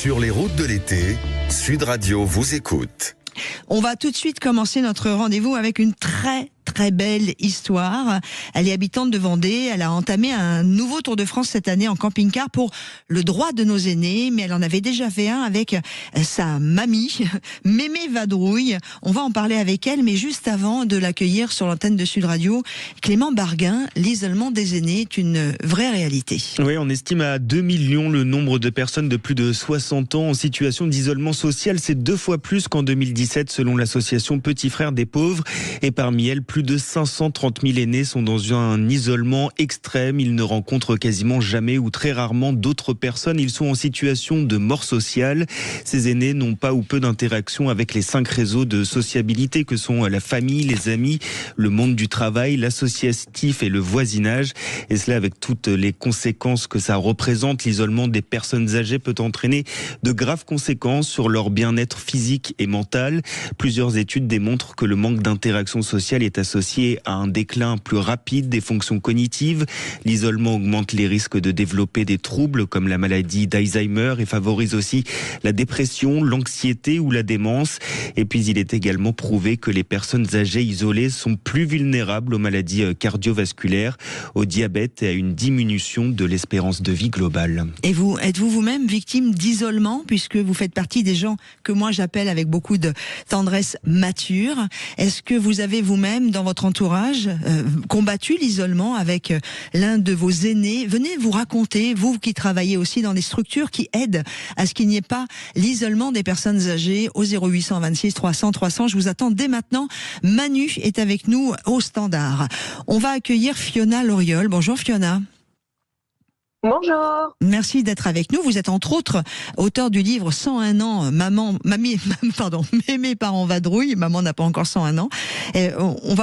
Sur les routes de l'été, Sud Radio vous écoute. On va tout de suite commencer notre rendez-vous avec une très belle histoire. Elle est habitante de Vendée. Elle a entamé un nouveau Tour de France cette année en camping-car pour le droit de nos aînés, mais elle en avait déjà fait un avec sa mamie, Mémé Vadrouille. On va en parler avec elle, mais juste avant de l'accueillir sur l'antenne de Sud Radio, Clément Barguin, l'isolement des aînés est une vraie réalité. Oui, on estime à 2 millions le nombre de personnes de plus de 60 ans en situation d'isolement social. C'est 2 fois plus qu'en 2017 selon l'association Petits Frères des Pauvres. Et parmi elles, plus de 530 000 aînés sont dans un isolement extrême. Ils ne rencontrent quasiment jamais ou très rarement d'autres personnes. Ils sont en situation de mort sociale. Ces aînés n'ont pas ou peu d'interaction avec les 5 réseaux de sociabilité que sont la famille, les amis, le monde du travail, l'associatif et le voisinage. Et cela avec toutes les conséquences que ça représente. L'isolement des personnes âgées peut entraîner de graves conséquences sur leur bien-être physique et mental. Plusieurs études démontrent que le manque d'interaction sociale est associé à un déclin plus rapide des fonctions cognitives. L'isolement augmente les risques de développer des troubles comme la maladie d'Alzheimer et favorise aussi la dépression, l'anxiété ou la démence. Et puis il est également prouvé que les personnes âgées isolées sont plus vulnérables aux maladies cardiovasculaires, au diabète et à une diminution de l'espérance de vie globale. Et vous, êtes-vous vous-même victime d'isolement, puisque vous faites partie des gens que moi j'appelle avec beaucoup de tendresse mature? Est-ce que vous avez vous-même dans votre entourage combattu l'isolement avec l'un de vos aînés? Venez vous raconter, vous qui travaillez aussi dans des structures qui aident à ce qu'il n'y ait pas l'isolement des personnes âgées, au 0826 300 300. Je vous attends dès maintenant. Manu est avec nous au standard. On va accueillir Fiona Loriol. Bonjour Fiona. Bonjour. Merci d'être avec nous. Vous êtes entre autres auteur du livre 101 ans, Mémé parents vadrouille. Maman n'a pas encore 101 ans. Et on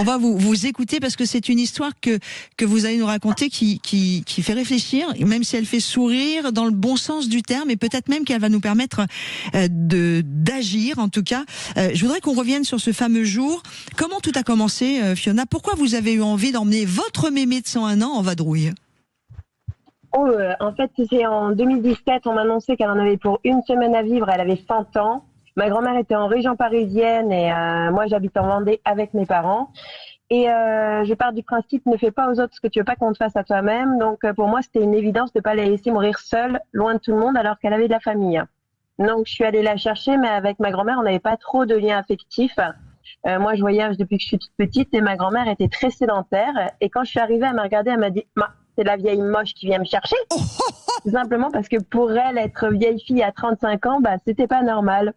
va vous écouter parce que c'est une histoire que vous allez nous raconter qui fait réfléchir, même si elle fait sourire dans le bon sens du terme, et peut-être même qu'elle va nous permettre d'agir. En tout cas, je voudrais qu'on revienne sur ce fameux jour. Comment tout a commencé, Fiona? Pourquoi vous avez eu envie d'emmener votre mémé de 101 ans en vadrouille? En fait, c'est en 2017, on m'a annoncé qu'elle en avait pour 1 semaine à vivre, elle avait 100 ans. Ma grand-mère était en région parisienne et moi j'habite en Vendée avec mes parents. Et je pars du principe, ne fais pas aux autres ce que tu veux pas qu'on te fasse à toi-même. Donc pour moi, c'était une évidence de pas la laisser mourir seule, loin de tout le monde, alors qu'elle avait de la famille. Donc je suis allée la chercher, mais avec ma grand-mère, on n'avait pas trop de liens affectifs. Moi, je voyage depuis que je suis toute petite et ma grand-mère était très sédentaire. Et quand je suis arrivée, elle m'a regardée, elle m'a dit c'est la vieille moche qui vient me chercher. Tout simplement parce que pour elle, être vieille fille à 35 ans, c'était pas normal.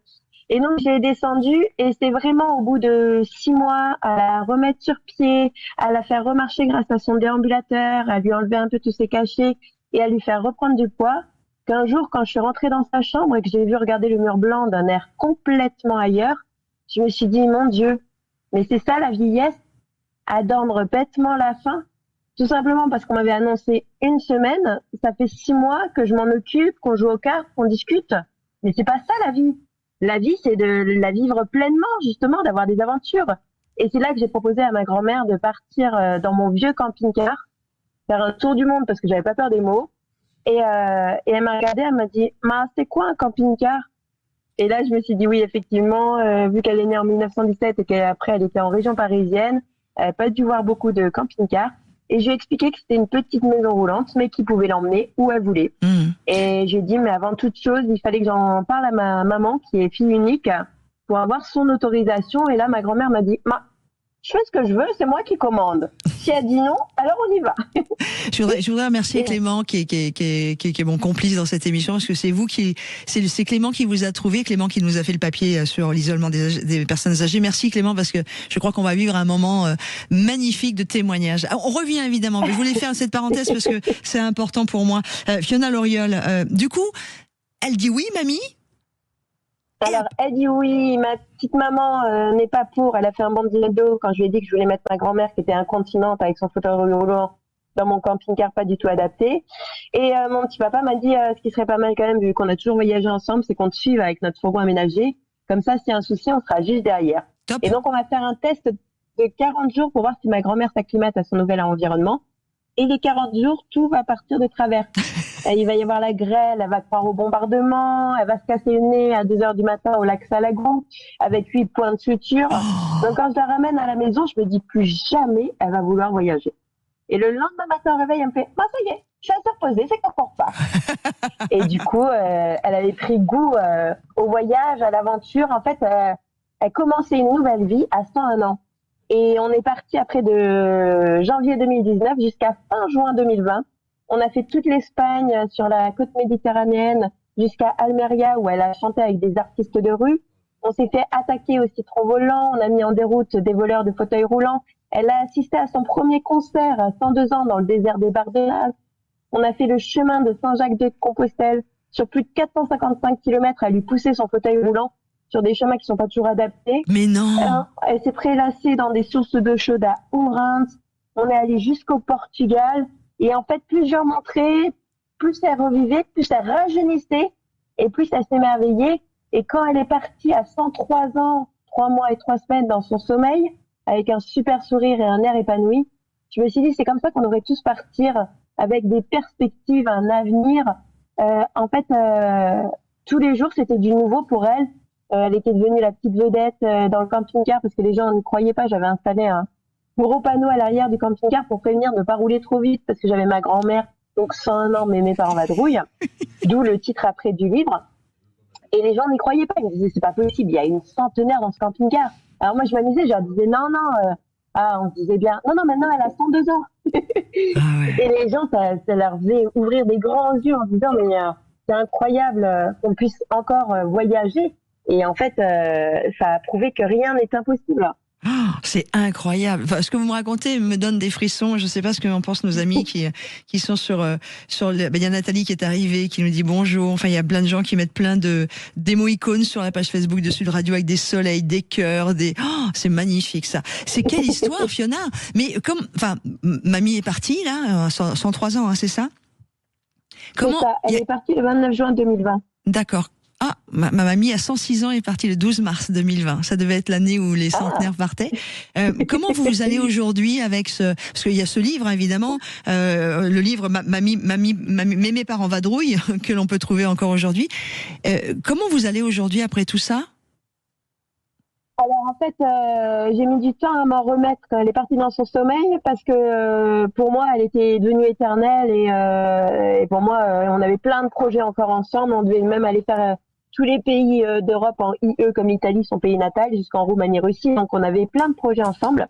Et donc, j'ai descendu et c'est vraiment au bout de 6 mois à la remettre sur pied, à la faire remarcher grâce à son déambulateur, à lui enlever un peu tous ses cachets et à lui faire reprendre du poids, qu'un jour, quand je suis rentrée dans sa chambre et que j'ai vu regarder le mur blanc d'un air complètement ailleurs, je me suis dit, mon Dieu, mais c'est ça la vieillesse, attendre bêtement la fin. Tout simplement parce qu'on m'avait annoncé 1 semaine, ça fait 6 mois que je m'en occupe, qu'on joue aux cartes, qu'on discute. Mais c'est pas ça la vie. La vie, c'est de la vivre pleinement, justement, d'avoir des aventures. Et c'est là que j'ai proposé à ma grand-mère de partir dans mon vieux camping-car, faire un tour du monde parce que j'avais pas peur des mots. Et elle m'a regardée, elle m'a dit, c'est quoi un camping-car? Et là, je me suis dit oui, effectivement, vu qu'elle est née en 1917 et qu'après elle était en région parisienne, elle n'a pas dû voir beaucoup de camping-cars. Et je lui ai expliqué que c'était une petite maison roulante, mais qui pouvait l'emmener où elle voulait. Et j'ai dit, mais avant toute chose, il fallait que j'en parle à ma maman, qui est fille unique, pour avoir son autorisation. Et là, ma grand-mère m'a dit, je fais ce que je veux, c'est moi qui commande. Si elle dit non, alors on y va. Je voudrais remercier Clément qui est mon complice dans cette émission, parce que c'est Clément qui vous a trouvé, Clément qui nous a fait le papier sur l'isolement des personnes âgées. Merci Clément, parce que je crois qu'on va vivre un moment magnifique de témoignage. On revient évidemment, mais je voulais faire cette parenthèse parce que c'est important pour moi. Fiona Loriol, du coup, elle dit oui, mamie? Alors, elle dit oui, ma petite maman n'est pas pour. Elle a fait un bond de dos quand je lui ai dit que je voulais mettre ma grand-mère qui était incontinente avec son fauteuil roulant dans mon camping-car pas du tout adapté. Et mon petit papa m'a dit ce qui serait pas mal quand même, vu qu'on a toujours voyagé ensemble, c'est qu'on te suive avec notre fourgon aménagé. Comme ça, s'il y a un souci, on sera juste derrière. Top. Et donc, on va faire un test de 40 jours pour voir si ma grand-mère s'acclimate à son nouvel environnement. Et les 40 jours, tout va partir de travers. il va y avoir la grêle, elle va croire au bombardement, elle va se casser le nez à 2h du matin au lac Salagon avec 8 points de suture. Donc quand je la ramène à la maison, je me dis plus jamais elle va vouloir voyager. Et le lendemain matin au réveil, elle me fait « ça y est, je suis assez reposée, c'est quand on repart ». Et du coup, elle avait pris goût au voyage, à l'aventure. En fait, elle commençait une nouvelle vie à 101 ans. Et on est parti après de janvier 2019 jusqu'à fin juin 2020. On a fait toute l'Espagne sur la côte méditerranéenne jusqu'à Almeria où elle a chanté avec des artistes de rue. On s'est fait attaquer au citron volant. On a mis en déroute des voleurs de fauteuils roulants. Elle a assisté à son premier concert à 102 ans dans le désert des Bardenas. On a fait le chemin de Saint-Jacques-de-Compostelle sur plus de 455 km. Elle lui poussait son fauteuil roulant sur des chemins qui sont pas toujours adaptés. Mais non. Elle s'est prélassée dans des sources d'eau chaude à Ourense. On est allé jusqu'au Portugal. Et en fait, plus j'en montrais, plus elle revivait, plus elle rajeunissait et plus elle s'émerveillait. Et quand elle est partie à 103 ans, 3 mois et 3 semaines dans son sommeil, avec un super sourire et un air épanoui, je me suis dit, c'est comme ça qu'on devrait tous partir, avec des perspectives, un avenir. En fait, tous les jours, c'était du nouveau pour elle. Elle était devenue la petite vedette dans le camping-car parce que les gens ne croyaient pas. J'avais installé un gros panneau à l'arrière du camping-car pour prévenir de ne pas rouler trop vite parce que j'avais ma grand-mère, donc 101 ans, mais mes parents vadrouille, d'où le titre après du livre. Et les gens n'y croyaient pas. Ils me disaient, c'est pas possible, il y a une centenaire dans ce camping-car. Alors moi, je m'amusais, je leur disais, non, on se disait bien, non, maintenant, elle a 102 ans. Et les gens, ça leur faisait ouvrir des grands yeux en se disant, mais c'est incroyable qu'on puisse encore voyager. Et en fait, ça a prouvé que rien n'est impossible. Oh, c'est incroyable. Enfin, ce que vous me racontez me donne des frissons. Je ne sais pas ce qu'en pensent nos amis qui sont sur il y a Nathalie qui est arrivée, qui nous dit bonjour. Enfin, il y a plein de gens qui mettent plein d'émo-icônes sur la page Facebook de Sud Radio avec des soleils, des cœurs, c'est magnifique ça. C'est quelle histoire, Fiona. Mais mamie est partie là, 103 ans, hein, c'est ça? Comment? Ça. Elle est partie le 29 juin 2020. D'accord. Ah, ma mamie à 106 ans est partie le 12 mars 2020. Ça devait être l'année où les centenaires partaient. Comment vous allez aujourd'hui avec parce qu'il y a ce livre, évidemment, le livre Mes parents vadrouillent, que l'on peut trouver encore aujourd'hui. Comment vous allez aujourd'hui après tout ça? Alors en fait, j'ai mis du temps à m'en remettre quand elle est partie dans son sommeil parce que pour moi, elle était devenue éternelle et pour moi, on avait plein de projets encore ensemble. On devait même aller faire tous les pays d'Europe en IE comme l'Italie, son pays natal, jusqu'en Roumanie, Russie. Donc on avait plein de projets ensemble.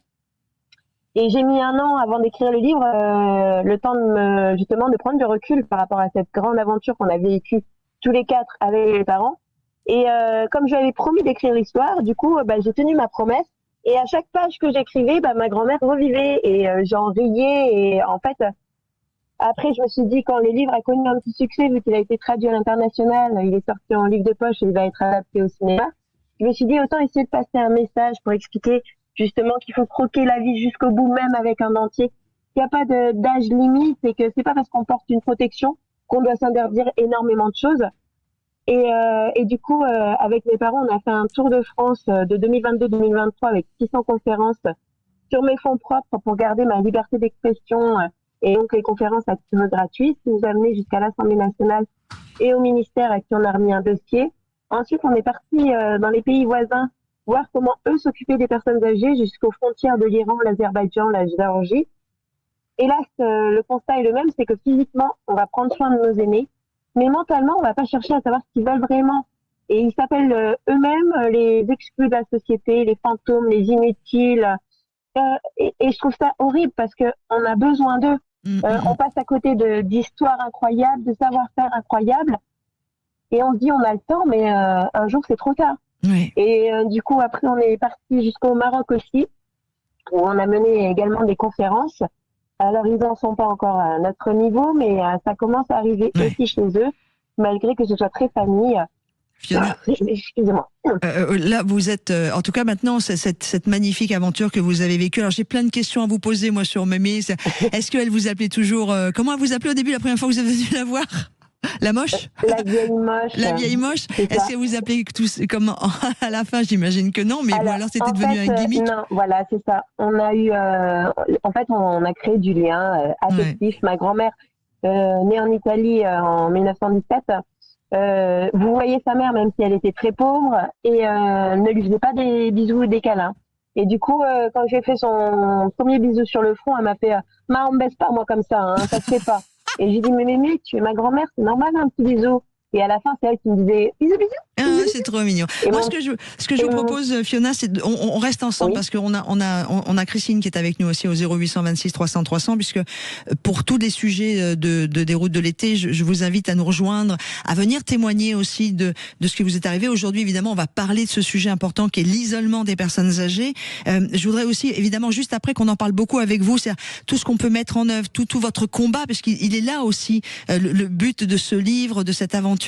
Et j'ai mis 1 an avant d'écrire le livre, le temps justement de prendre du recul par rapport à cette grande aventure qu'on a vécue tous les 4 avec les parents. Et comme je lui avais promis d'écrire l'histoire, du coup, j'ai tenu ma promesse. Et à chaque page que j'écrivais, ma grand-mère revivait et j'en riais. Et en fait, après, je me suis dit, quand le livre a connu un petit succès, vu qu'il a été traduit à l'international, il est sorti en livre de poche et il va être adapté au cinéma, je me suis dit, autant essayer de passer un message pour expliquer justement qu'il faut croquer la vie jusqu'au bout, même avec un dentier. Il n'y a pas d'âge limite et que c'est pas parce qu'on porte une protection qu'on doit s'interdire énormément de choses. Et du coup, avec mes parents, on a fait un tour de France de 2022-2023 avec 600 conférences sur mes fonds propres pour garder ma liberté d'expression et donc les conférences à titre gratuit, ce qui nous a amené jusqu'à l'Assemblée nationale et au ministère à qui on a remis un dossier. Ensuite, on est parti dans les pays voisins voir comment eux s'occupaient des personnes âgées jusqu'aux frontières de l'Iran, l'Azerbaïdjan, la Géorgie. Hélas, le constat est le même, c'est que physiquement, on va prendre soin de nos aînés, mais mentalement, on va pas chercher à savoir ce qu'ils veulent vraiment. Et ils s'appellent eux-mêmes les exclus de la société, les fantômes, les inutiles. Et je trouve ça horrible parce que on a besoin d'eux. On passe à côté d'histoires incroyables, de savoir-faire incroyables. Et on se dit, on a le temps, mais un jour, c'est trop tard. Oui. Et du coup, après, on est parti jusqu'au Maroc aussi, où on a mené également des conférences. Alors, ils n'en sont pas encore à notre niveau, mais ça commence à arriver aussi chez eux, malgré que ce soit très famille. Fiona, excusez-moi. Là, vous êtes, en tout cas maintenant, cette magnifique aventure que vous avez vécue. Alors, j'ai plein de questions à vous poser, moi, sur Mémé. Est-ce qu'elle vous appelait toujours, comment elle vous appelait au début, la première fois que vous êtes venu la voir? La moche? La vieille moche. La vieille moche. Est-ce que vous appelez tous comme à la fin? J'imagine que non, mais alors c'était devenu un gimmick. Non, voilà, c'est ça. On a eu, en fait, on a créé du lien affectif. Ma grand-mère né en Italie en 1917. Vous voyez sa mère, même si elle était très pauvre, et ne lui faisait pas des bisous ou des câlins. Et du coup, quand j'ai fait son premier bisou sur le front, elle m'a fait on me baisse pas moi comme ça, hein, ça se fait pas. Et j'ai dit mais tu es ma grand-mère, c'est normal un petit bisou. Et à la fin, c'est elle qui me disait bisous. Ah, c'est trop mignon. Moi, ce que je vous propose, Fiona, c'est on reste ensemble, parce qu'on a Christine qui est avec nous aussi au 0826 300 300, puisque pour tous les sujets des routes de l'été, je vous invite à nous rejoindre, à venir témoigner aussi de ce qui vous est arrivé. Aujourd'hui, évidemment, on va parler de ce sujet important qui est l'isolement des personnes âgées. Je voudrais aussi, évidemment, juste après qu'on en parle beaucoup avec vous, c'est tout ce qu'on peut mettre en œuvre, tout votre combat, parce qu'il est là aussi le but de ce livre, de cette aventure.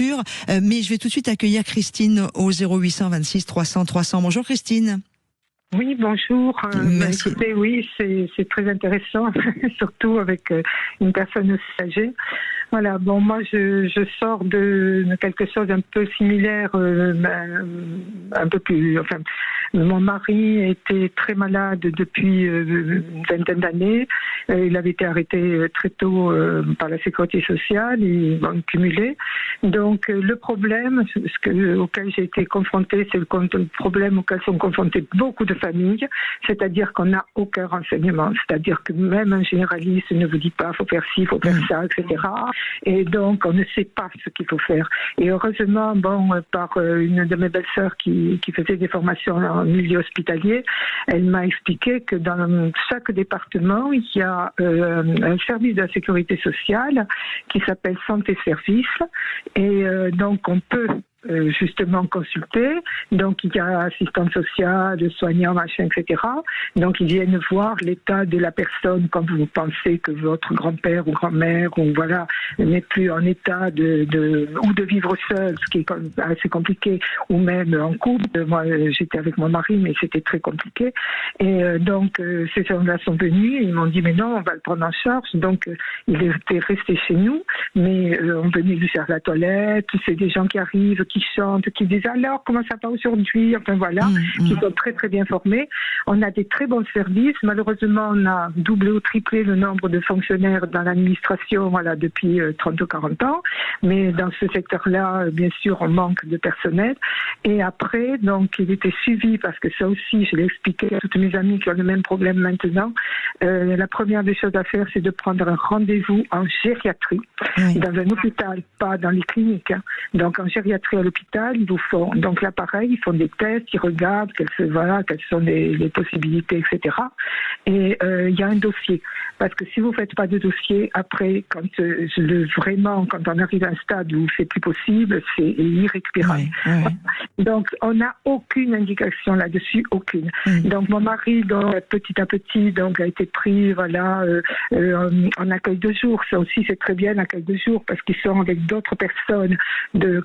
Mais je vais tout de suite accueillir Christine au 0826 300 300. Bonjour Christine. Oui, bonjour. Merci. Écoutez, oui, c'est très intéressant, surtout avec une personne aussi âgée. Voilà, bon, moi, je sors de quelque chose un peu similaire, un peu plus, enfin, mon mari était très malade depuis une vingtaine d'années. Il avait été arrêté très tôt par la sécurité sociale, et cumulé. Donc, le problème auquel j'ai été confrontée, c'est le problème auquel sont confrontées beaucoup de familles, c'est-à-dire qu'on n'a aucun renseignement. C'est-à-dire que même un généraliste ne vous dit pas, faut faire ci, faut faire ça, etc. Et donc, on ne sait pas ce qu'il faut faire. Et heureusement, par une de mes belles-sœurs qui faisait des formations en milieu hospitalier, elle m'a expliqué que dans chaque département, il y a un service de la sécurité sociale qui s'appelle Santé Service. Et donc, on peut justement consulter. Donc, il y a assistante sociale, soignant, machin, etc. Donc, ils viennent voir l'état de la personne quand vous pensez que votre grand-père ou grand-mère ou voilà n'est plus en état ou de vivre seul, ce qui est assez compliqué, ou même en couple. Moi, j'étais avec mon mari, mais c'était très compliqué. Et donc, ces gens-là sont venus et ils m'ont dit, mais non, on va le prendre en charge. Donc, il était resté chez nous, mais on venait lui faire la toilette. C'est des gens qui arrivent, qui chantent, qui disent alors comment ça va aujourd'hui, enfin voilà, qui sont très très bien formés. On a des très bons services. Malheureusement, on a doublé ou triplé le nombre de fonctionnaires dans l'administration, voilà, depuis 30 ou 40 ans. Mais dans ce secteur-là, bien sûr, on manque de personnel. Et après, donc, il était suivi, parce que ça aussi, je l'ai expliqué à toutes mes amies qui ont le même problème maintenant. La première des choses à faire, c'est de prendre un rendez-vous en gériatrie, dans un hôpital, pas dans les cliniques. Hein. Donc, en gériatrie à l'hôpital, ils vous font, donc là, pareil, ils font des tests, ils regardent quelles sont les possibilités, etc. Et il y a un dossier. Parce que si vous ne faites pas de dossier, après, quand on arrive à un stade où c'est plus possible, c'est irrécupérable. Donc, on n'a aucune indication là-dessus, aucune. Donc, mon mari, petit à petit, a été pris, voilà, en accueil de jour. Ça aussi, c'est très bien, l'accueil de jour, parce qu'ils sont avec d'autres personnes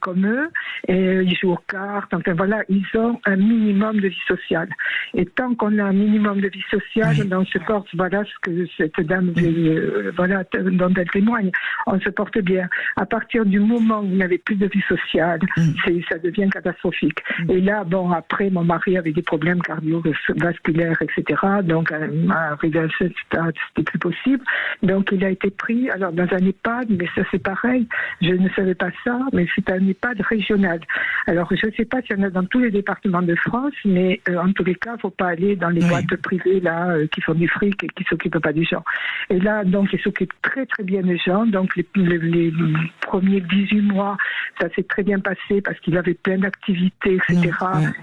comme eux, et ils jouent aux cartes, enfin voilà, ils ont un minimum de vie sociale. Et tant qu'on a un minimum de vie sociale, on se porte, voilà ce que cette dame, voilà, dont elle témoigne, on se porte bien. À partir du moment où vous n'avez plus de vie sociale, ça devient catastrophique. Et là, après, mon mari avait des problèmes cardiovasculaires, etc. Donc, arrivé à ce stade, c'était plus possible. Donc, il a été pris, alors, dans un EHPAD, mais ça, c'est pareil. Je ne savais pas ça, mais c'est un EHPAD régional. Alors, je ne sais pas s'il y en a dans tous les départements de France, mais en tous les cas, il ne faut pas aller dans les boîtes privées, là, qui font du fric et qui ne s'occupent pas des gens. Et là, donc, ils s'occupent très, très bien des gens. Donc, les premiers 18 mois, ça s'est très bien passé parce qu'il avait plein d'activités, etc.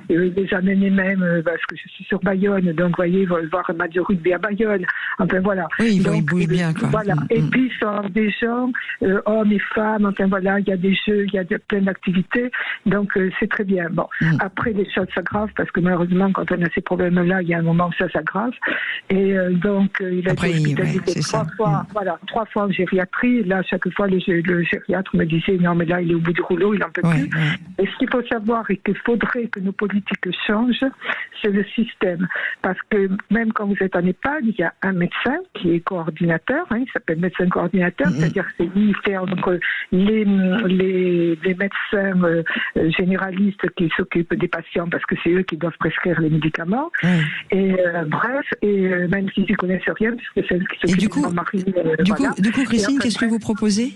Et il les amenait même, parce que je suis sur Bayonne, donc, vous voyez, ils vont voir un match de rugby à Bayonne. Enfin, voilà. Oui, ils bougent bien, quoi. Voilà. Et puis, ils sont des gens, hommes et femmes, enfin, voilà, il y a des jeux, il y a plein d'activités. Donc, c'est très bien. Bon, après, les choses s'aggravent parce que malheureusement, quand on a ces problèmes-là, il y a un moment où ça s'aggrave. Et donc, il a été hospitalisé 3 fois, voilà, 3 fois en gériatrie. Là, chaque fois, le gériatre me disait, non, mais là, il est au bout du rouleau, il n'en peut plus. Et ce qu'il faut savoir et qu'il faudrait que nos politiques changent, c'est le système. Parce que même quand vous êtes en EHPAD, il y a un médecin qui est coordinateur, il s'appelle médecin coordinateur, c'est-à-dire que c'est lui qui fait entre les les médecins généralistes qui s'occupent des patients parce que c'est eux qui doivent prescrire les médicaments. Et bref, même s'ils n'y connaissent rien, puisque c'est eux qui s'occupent de mon mari. Du coup, Christine, qu'est-ce que vous proposez ?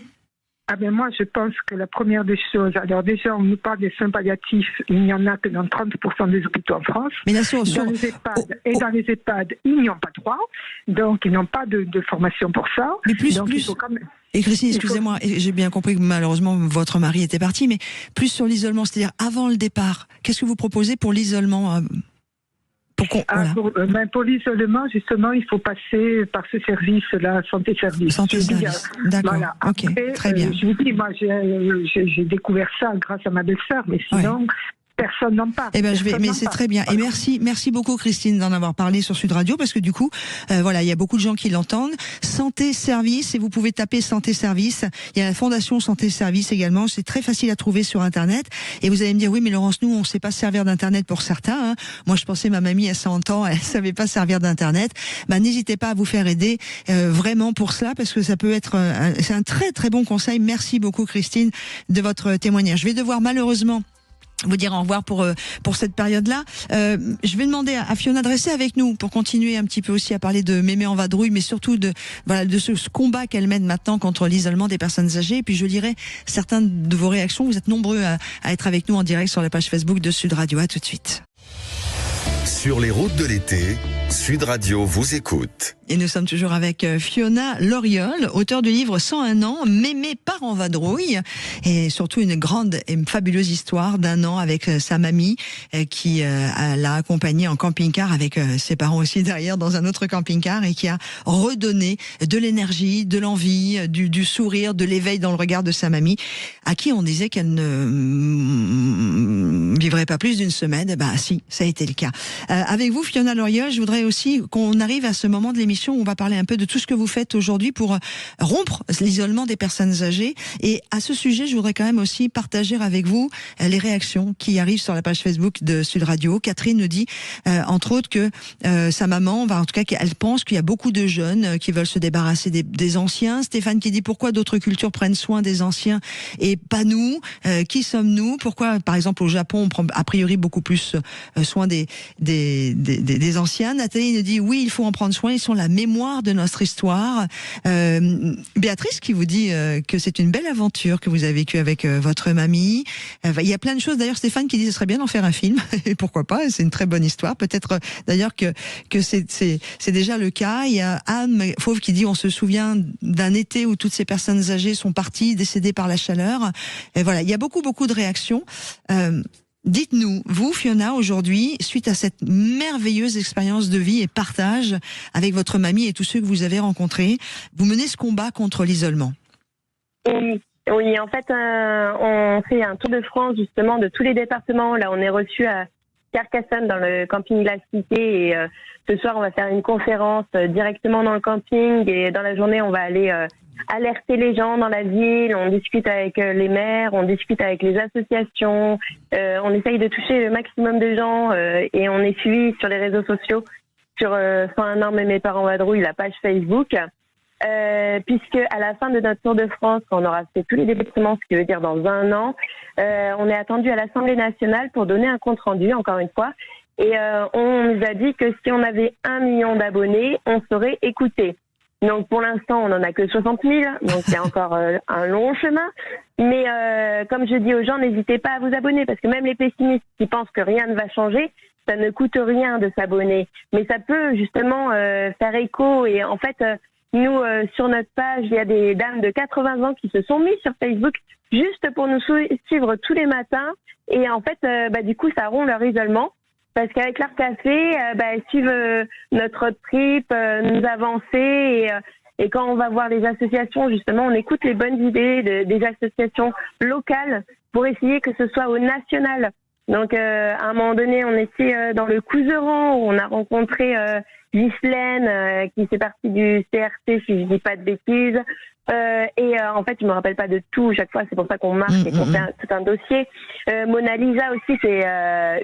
Moi, je pense que la première des choses, alors déjà, on nous parle des soins palliatifs, il n'y en a que dans 30% des hôpitaux en France. Mais là, dans les EHPAD, ils n'y ont pas droit, donc ils n'ont pas de formation pour ça. Mais plus. Et Christine, excusez-moi, j'ai bien compris que malheureusement votre mari était parti, mais plus sur l'isolement, c'est-à-dire avant le départ, qu'est-ce que vous proposez pour l'isolement pour l'isolement, justement, il faut passer par ce service-là, santé-service. Santé-service, d'accord. Voilà. Ok, après, très bien. Je vous dis, moi, j'ai découvert ça grâce à ma belle-sœur, mais sinon... Personne n'en parle. Mais c'est très bien. Et merci beaucoup Christine d'en avoir parlé sur Sud Radio parce que du coup, il y a beaucoup de gens qui l'entendent. Santé Service, et vous pouvez taper Santé Service. Il y a la Fondation Santé Service également. C'est très facile à trouver sur Internet. Et vous allez me dire, oui, mais Laurence, nous, on ne sait pas servir d'Internet pour certains. Moi, je pensais ma mamie à 100 ans, elle savait pas servir d'Internet. N'hésitez pas à vous faire aider vraiment pour cela parce que ça peut être, c'est un très très bon conseil. Merci beaucoup Christine de votre témoignage. Je vais devoir malheureusement vous dire au revoir pour cette période-là. Je vais demander à Fiona de rester avec nous pour continuer un petit peu aussi à parler de Mémé en vadrouille, mais surtout de ce combat qu'elle mène maintenant contre l'isolement des personnes âgées. Et puis je lirai certaines de vos réactions. Vous êtes nombreux à être avec nous en direct sur la page Facebook de Sud Radio. À tout de suite. Sur les routes de l'été, Sud Radio vous écoute. Et nous sommes toujours avec Fiona Loriol, auteure du livre 101 ans, Mémé part en vadrouille, et surtout une grande et fabuleuse histoire d'un an avec sa mamie qui l'a accompagnée en camping-car avec ses parents aussi derrière dans un autre camping-car et qui a redonné de l'énergie, de l'envie, du sourire, de l'éveil dans le regard de sa mamie, à qui on disait qu'elle ne vivrait pas plus d'une semaine. Si, ça a été le cas. Avec vous, Fiona Loriol, je voudrais aussi qu'on arrive à ce moment de l'émission où on va parler un peu de tout ce que vous faites aujourd'hui pour rompre l'isolement des personnes âgées. Et à ce sujet, je voudrais quand même aussi partager avec vous les réactions qui arrivent sur la page Facebook de Sud Radio. Catherine nous dit, entre autres, que sa maman, en tout cas, qu'elle pense qu'il y a beaucoup de jeunes qui veulent se débarrasser des anciens. Stéphane qui dit pourquoi d'autres cultures prennent soin des anciens et pas nous. Qui sommes-nous? Pourquoi, par exemple, au Japon, on prend a priori beaucoup plus soin des anciens. Nathalie nous dit oui, il faut en prendre soin. Ils sont la mémoire de notre histoire. Béatrice qui vous dit que c'est une belle aventure que vous avez vécue avec votre mamie. Il y a plein de choses. D'ailleurs, Stéphane qui dit ce serait bien d'en faire un film. Et pourquoi pas? C'est une très bonne histoire. Peut-être d'ailleurs que c'est déjà le cas. Il y a Anne Fauve qui dit on se souvient d'un été où toutes ces personnes âgées sont parties, décédées par la chaleur. Et voilà, il y a beaucoup de réactions. Dites-nous, vous, Fiona, aujourd'hui, suite à cette merveilleuse expérience de vie et partage avec votre mamie et tous ceux que vous avez rencontrés, vous menez ce combat contre l'isolement. Oui, en fait, on fait un tour de France, justement, de tous les départements. Là, on est reçu à Carcassonne, dans le camping La Cité, et ce soir, on va faire une conférence directement dans le camping, et dans la journée, on va aller alerter les gens dans la ville, on discute avec les maires, on discute avec les associations, on essaye de toucher le maximum de gens et on est suivi sur les réseaux sociaux, sur 101 ans Mémé part en vadrouille, la page Facebook, puisque à la fin de notre tour de France, quand on aura fait tous les départements, ce qui veut dire dans un an, on est attendu à l'Assemblée nationale pour donner un compte rendu, encore une fois, et on nous a dit que si on avait 1 million d'abonnés, on serait écouté. Donc pour l'instant, on n'en a que 60 000, donc il y a encore un long chemin. Mais comme je dis aux gens, n'hésitez pas à vous abonner, parce que même les pessimistes qui pensent que rien ne va changer, ça ne coûte rien de s'abonner. Mais ça peut justement faire écho. Et en fait, nous, sur notre page, il y a des dames de 80 ans qui se sont mises sur Facebook juste pour nous suivre tous les matins. Et en fait, du coup, ça rompt leur isolement. Parce qu'avec leur café, elles suivent notre trip, nous avancer. Et quand on va voir les associations, justement, on écoute les bonnes idées des associations locales pour essayer que ce soit au national. Donc, à un moment donné, on était dans le Couserans où on a rencontré Ghislaine, qui fait partie du CRT, si je dis pas de bêtises. En fait, je me rappelle pas de tout. Chaque fois, c'est pour ça qu'on marque et qu'on fait tout un dossier. Mona Lisa aussi, c'est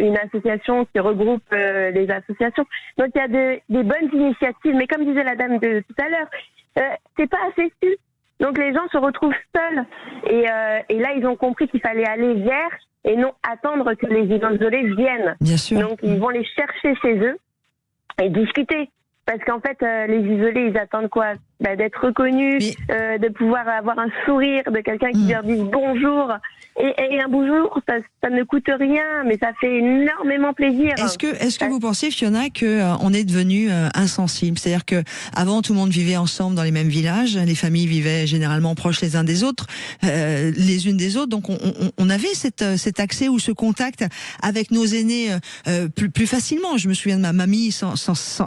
une association qui regroupe les associations. Donc, il y a des bonnes initiatives. Mais comme disait la dame de tout à l'heure, c'est pas assez su. Donc les gens se retrouvent seuls. Et là, ils ont compris qu'il fallait aller vers et non attendre que les isolés viennent. Bien sûr. Donc ils vont les chercher chez eux et discuter. Parce qu'en fait, les isolés, ils attendent quoi? D'être reconnus, de pouvoir avoir un sourire de quelqu'un qui leur dise bonjour. Et un bonjour, ça ne coûte rien, mais ça fait énormément plaisir. Est-ce que vous pensez, Fiona, que on est devenu insensible? C'est-à-dire que avant, tout le monde vivait ensemble dans les mêmes villages, les familles vivaient généralement proches les uns des autres, les unes des autres. Donc on avait cet accès ou ce contact avec nos aînés plus facilement. Je me souviens de ma mamie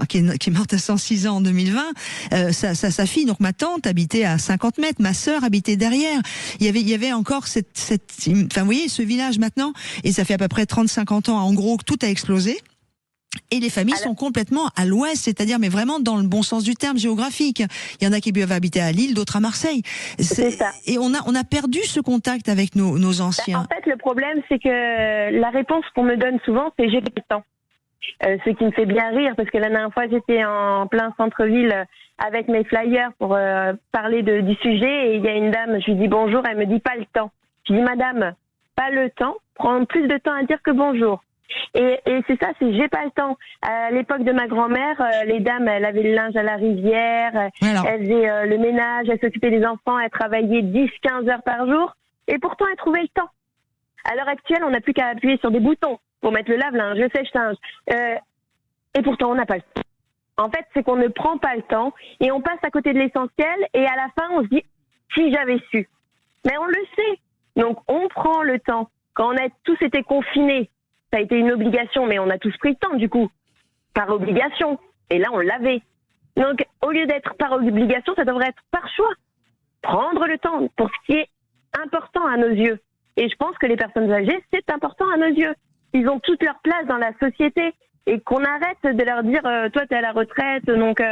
qui est morte à 106 ans en 2020. Sa fille, donc ma tante, habitait à 50 mètres. Ma sœur habitait derrière. Il y avait encore enfin, vous voyez, ce village maintenant, et ça fait à peu près 30-50 ans, en gros, tout a explosé. Et les familles sont complètement à l'ouest, c'est-à-dire, mais vraiment dans le bon sens du terme géographique. Il y en a qui peuvent habiter à Lille, d'autres à Marseille. C'est ça. Et on a perdu ce contact avec nos anciens. En fait, le problème, c'est que la réponse qu'on me donne souvent, c'est j'ai pas le temps. Ce qui me fait bien rire, parce que la dernière fois, j'étais en plein centre-ville avec mes flyers pour parler du sujet, et il y a une dame, je lui dis bonjour, elle me dit pas le temps. Je dis madame, pas le temps, prendre plus de temps à dire que bonjour. Et c'est ça, c'est j'ai pas le temps. À l'époque de ma grand-mère, les dames, elles avaient le linge à la rivière, elles faisaient le ménage, elles s'occupaient des enfants, elles travaillaient 10-15 heures par jour, et pourtant elles trouvaient le temps. À l'heure actuelle, on n'a plus qu'à appuyer sur des boutons pour mettre le lave-linge, le sèche-linge. Et pourtant, on n'a pas le temps. En fait, c'est qu'on ne prend pas le temps et on passe à côté de l'essentiel, et à la fin, on se dit si j'avais su. Mais on le sait. Donc, on prend le temps. Quand on a tous été confinés, ça a été une obligation, mais on a tous pris le temps, du coup. Par obligation. Et là, on l'avait. Donc, au lieu d'être par obligation, ça devrait être par choix. Prendre le temps pour ce qui est important à nos yeux. Et je pense que les personnes âgées, c'est important à nos yeux. Ils ont toute leur place dans la société. Et qu'on arrête de leur dire toi, t'es à la retraite, donc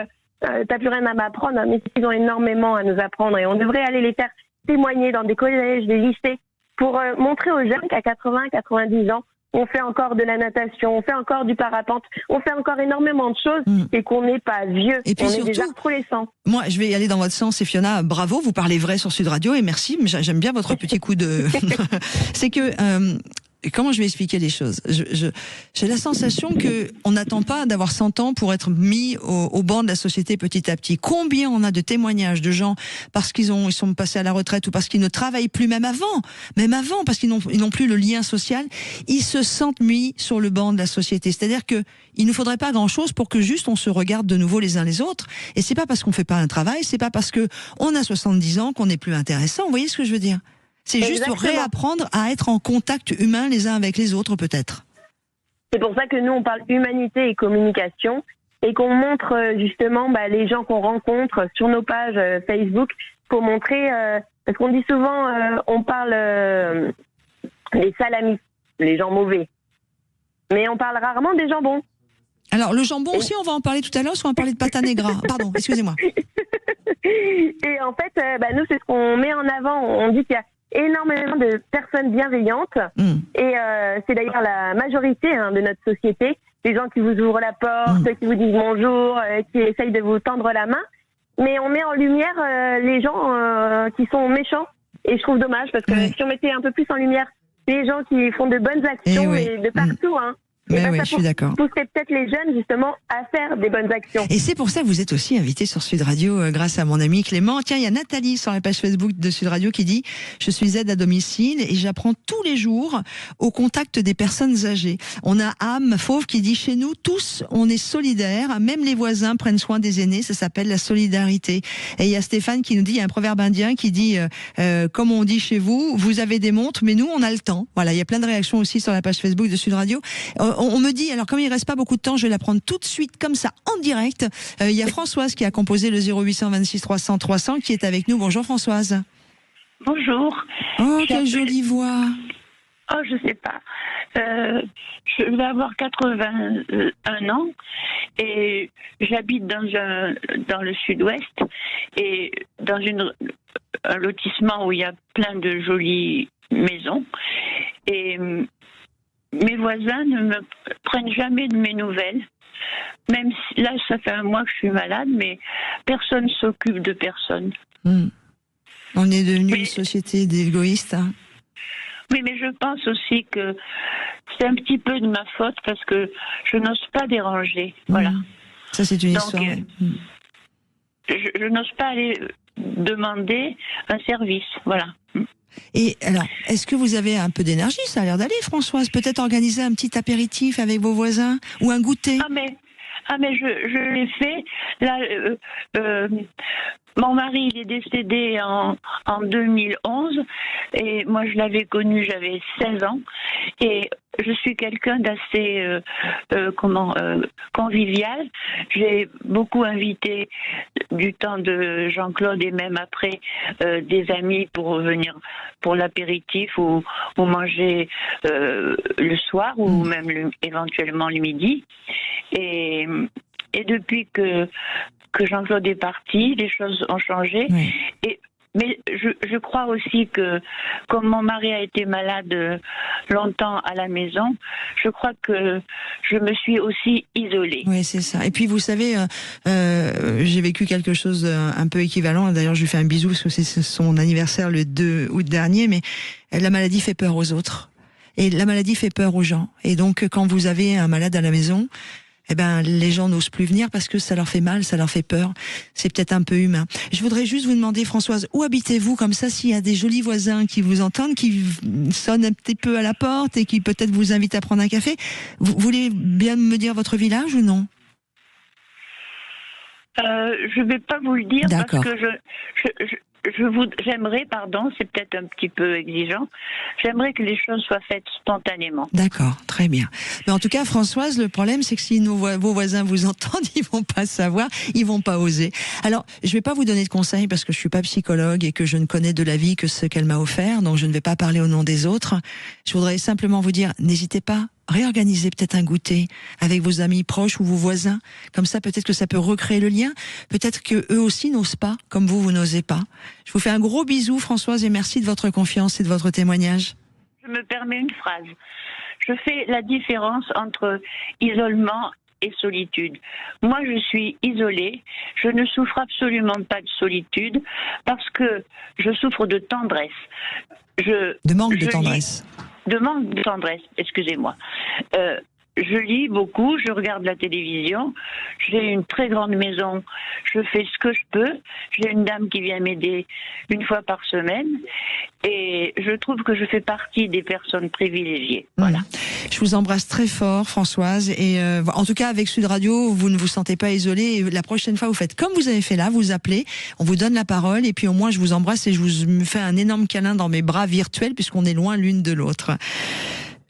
t'as plus rien à m'apprendre. Mais ils ont énormément à nous apprendre. Et on devrait aller les faire témoigner dans des collèges, des lycées, pour montrer aux jeunes qu'à 80-90 ans, on fait encore de la natation, on fait encore du parapente, on fait encore énormément de choses, et qu'on n'est pas vieux. Et puis on surtout, est des adolescents. Moi, je vais aller dans votre sens, et Fiona, bravo, vous parlez vrai sur Sud Radio, et merci, j'aime bien votre petit coup de... C'est que... Comment je vais expliquer les choses? J'ai la sensation que on n'attend pas d'avoir 100 ans pour être mis au banc de la société petit à petit. Combien on a de témoignages de gens parce qu'ils sont passés à la retraite ou parce qu'ils ne travaillent plus, même avant, parce qu'ils n'ont plus le lien social, ils se sentent mis sur le banc de la société. C'est-à-dire que il ne faudrait pas grand-chose pour que juste on se regarde de nouveau les uns les autres. Et c'est pas parce qu'on fait pas un travail, c'est pas parce que on a 70 ans qu'on n'est plus intéressant. Vous voyez ce que je veux dire? C'est juste réapprendre à être en contact humain les uns avec les autres, peut-être. C'est pour ça que nous, on parle humanité et communication, et qu'on montre justement les gens qu'on rencontre sur nos pages Facebook, pour montrer, parce qu'on dit souvent, on parle des salamis, les gens mauvais, mais on parle rarement des gens bons. Alors, le jambon aussi, on va en parler tout à l'heure, soit on va parler de pâte à negra. Pardon, excusez-moi. Et en fait, nous, c'est ce qu'on met en avant. On dit qu'il y a énormément de personnes bienveillantes, et c'est d'ailleurs la majorité de notre société, les gens qui vous ouvrent la porte, qui vous disent bonjour, qui essayent de vous tendre la main, mais on met en lumière les gens qui sont méchants, et je trouve dommage, parce que si on mettait un peu plus en lumière les gens qui font de bonnes actions, et de partout, Mais oui, je suis d'accord. Pousser peut-être les jeunes justement à faire des bonnes actions. Et c'est pour ça que vous êtes aussi invité sur Sud Radio grâce à mon ami Clément. Tiens, il y a Nathalie sur la page Facebook de Sud Radio qui dit « Je suis aide à domicile et j'apprends tous les jours au contact des personnes âgées. » On a Am Fauve qui dit « Chez nous, tous, on est solidaires. Même les voisins prennent soin des aînés. Ça s'appelle la solidarité. » Et il y a Stéphane qui nous dit, il y a un proverbe indien qui dit comme on dit chez vous, vous avez des montres, mais nous, on a le temps. Voilà, il y a plein de réactions aussi sur la page Facebook de Sud Radio. On me dit, alors comme il reste pas beaucoup de temps, je vais la prendre tout de suite comme ça en direct. Il y a Françoise qui a composé le 0826 300 300 qui est avec nous. Bonjour Françoise. Bonjour. Oh, quelle jolie voix. Oh, je sais pas. Je vais avoir 81 ans et j'habite dans le sud-ouest et dans un lotissement où il y a plein de jolies maisons, et mes voisins ne me prennent jamais de mes nouvelles. Même si, là, ça fait un mois que je suis malade, mais personne s'occupe de personne. On est devenu une société d'égoïstes. Hein. Oui, mais je pense aussi que c'est un petit peu de ma faute parce que je n'ose pas déranger. Voilà. Ça, c'est une Donc, histoire. je n'ose pas aller demander un service. Voilà. Et alors, est-ce que vous avez un peu d'énergie? Ça a l'air d'aller, Françoise. Peut-être organiser un petit apéritif avec vos voisins ou un goûter? Ah mais je l'ai fait. Là, mon mari il est décédé en 2011 et moi je l'avais connu, j'avais 16 ans et je suis quelqu'un d'assez convivial. J'ai beaucoup invité du temps de Jean-Claude et même après des amis pour venir pour l'apéritif ou manger le soir ou même éventuellement le midi. Et depuis que Jean-Claude est parti, les choses ont changé. Oui. Mais je crois aussi que, comme mon mari a été malade longtemps à la maison, je crois que je me suis aussi isolée. Oui, c'est ça. Et puis, vous savez, j'ai vécu quelque chose un peu équivalent. D'ailleurs, je lui fais un bisou parce que c'est son anniversaire le 2 août dernier. Mais la maladie fait peur aux autres. Et la maladie fait peur aux gens. Et donc, quand vous avez un malade à la maison, eh ben, les gens n'osent plus venir parce que ça leur fait mal, ça leur fait peur. C'est peut-être un peu humain. Je voudrais juste vous demander, Françoise, où habitez-vous? Comme ça, s'il y a des jolis voisins qui vous entendent, qui sonnent un petit peu à la porte et qui peut-être vous invitent à prendre un café, vous voulez bien me dire votre village ou non? Je vais pas vous le dire. D'accord. Parce que j'aimerais, pardon, c'est peut-être un petit peu exigeant, j'aimerais que les choses soient faites spontanément. D'accord, très bien. Mais en tout cas, Françoise, le problème, c'est que si vos voisins vous entendent, ils vont pas savoir, ils vont pas oser. Alors, je vais pas vous donner de conseils parce que je suis pas psychologue et que je ne connais de la vie que ce qu'elle m'a offert, donc je ne vais pas parler au nom des autres. Je voudrais simplement vous dire, n'hésitez pas. Réorganisez peut-être un goûter avec vos amis proches ou vos voisins. Comme ça, peut-être que ça peut recréer le lien. Peut-être que eux aussi n'osent pas, comme vous n'osez pas. Je vous fais un gros bisou, Françoise, et merci de votre confiance et de votre témoignage. Je me permets une phrase. Je fais la différence entre isolement et solitude. Moi, je suis isolée. Je ne souffre absolument pas de solitude parce que je souffre de tendresse. De manque de tendresse. De manque de tendresse, excusez-moi. Je lis beaucoup, je regarde la télévision, j'ai une très grande maison, je fais ce que je peux, j'ai une dame qui vient m'aider une fois par semaine et je trouve que je fais partie des personnes privilégiées. Voilà. Je vous embrasse très fort, Françoise, et en tout cas avec Sud Radio, vous ne vous sentez pas isolée et la prochaine fois vous faites comme vous avez fait là, vous appelez, on vous donne la parole et puis au moins je vous embrasse et je vous me fais un énorme câlin dans mes bras virtuels puisqu'on est loin l'une de l'autre.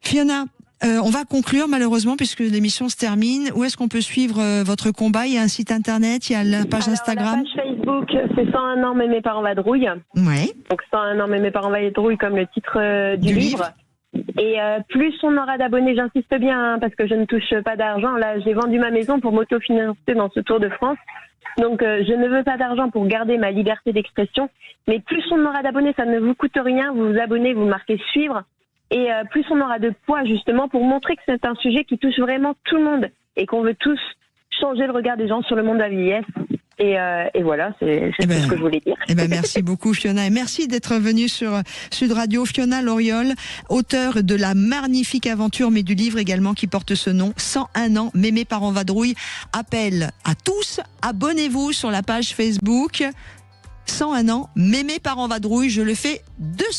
Fiona, on va conclure malheureusement puisque l'émission se termine. Où est-ce qu'on peut suivre votre combat? Il y a un site internet, il y a la page Instagram. La page Facebook, c'est 101 ans mais mes parents vadrouillent. Ouais. Donc 101 ans mais mes parents vadrouillent comme le titre du livre. Et plus on aura d'abonnés, j'insiste bien parce que je ne touche pas d'argent. Là, j'ai vendu ma maison pour m'autofinancer dans ce Tour de France. Donc je ne veux pas d'argent pour garder ma liberté d'expression. Mais plus on aura d'abonnés, ça ne vous coûte rien. Vous vous abonnez, vous marquez suivre. Et plus on aura de poids justement pour montrer que c'est un sujet qui touche vraiment tout le monde et qu'on veut tous changer le regard des gens sur le monde de la vieillesse. Et voilà, c'est tout ce que je voulais dire. Merci beaucoup Fiona et merci d'être venue sur Sud Radio. Fiona Loriol, auteure de la magnifique aventure mais du livre également qui porte ce nom, 101 ans, Mémé Parents Vadrouille. Appel à tous, abonnez-vous sur la page Facebook 101 ans, Mémé Parents Vadrouille. Je le fais de ce